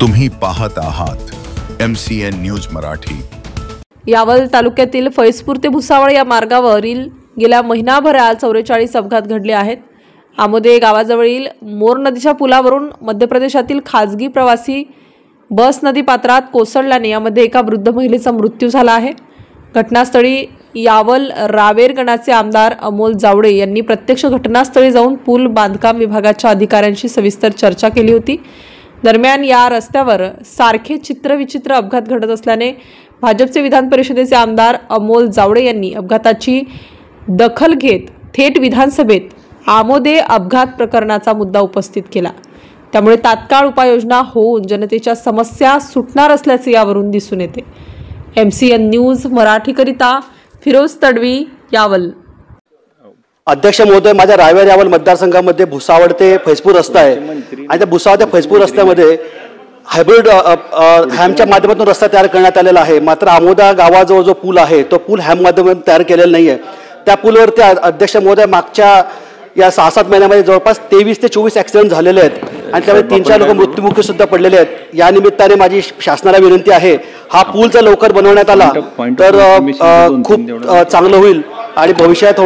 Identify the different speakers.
Speaker 1: तुम्ही पाहत आहात MCN न्यूज मराठी।
Speaker 2: यावल तालुक्यातील फैजपूर ते भुसावळ या मार्गावरील गेल्या महिनाभरात 44 अपघात घडले आहेत। आमोदे गावाजवळील मोर नदीच्या पुलावरून मध्य प्रदेशातील खाजगी प्रवासी बस नदी पात्रात कोसळल्याने यामध्ये एका वृद्ध महिलेचा मृत्यू झाला आहे। घटनास्थळी यावल रावेर गणाचे आमदार अमोल जावडे यांनी प्रत्यक्ष घटनास्थळी जाऊन पूल बांधकाम विभागाच्या अधिकाऱ्यांशी सविस्तर चर्चा केली होती। दरम्यान या रस्त्यावर सारखे चित्रविचित्र अपघात घडत असल्याने भाजपचे विधान परिषदेचे आमदार अमोल जावडे यांनी अपघाताची दखल घेत थेट विधानसभेत आमोदे अपघात प्रकरणाचा मुद्दा उपस्थित केला। त्यामुळे तात्काळ उपाययोजना होऊन जनतेच्या समस्या सुटणार असल्याचे यावरून दिसून येते। MCN न्यूज मराठीकरिता फिरोज तडवी, यावल।
Speaker 3: अध्यक्ष महोदय, माझ्या रावेर यावल मतदारसंघामध्ये भुसावळ ते फैजपूर रस्ता आहे आणि त्या भुसावळ ते फैजपूर रस्त्यामध्ये हायब्रिड हॅमच्या माध्यमातून रस्ता तयार करण्यात आलेला आहे। मात्र आमोदा गावाजवळ जो पूल आहे तो पूल हॅम माध्यमातून तयार केलेला नाही आहे। त्या पूलवरती अध्यक्ष महोदय मागच्या या 6-7 महिन्यामध्ये जवळपास 23 ते 24 ॲक्सिडेंट झालेले आहेत आणि त्यामध्ये 3-4 लोक मृत्युमुखी सुद्धा पडलेले आहेत। या निमित्ताने माझी शासनाला विनंती आहे, हा पूल जर लवकर बनवण्यात आला तर खूप चांगलं होईल आणि भविष्यात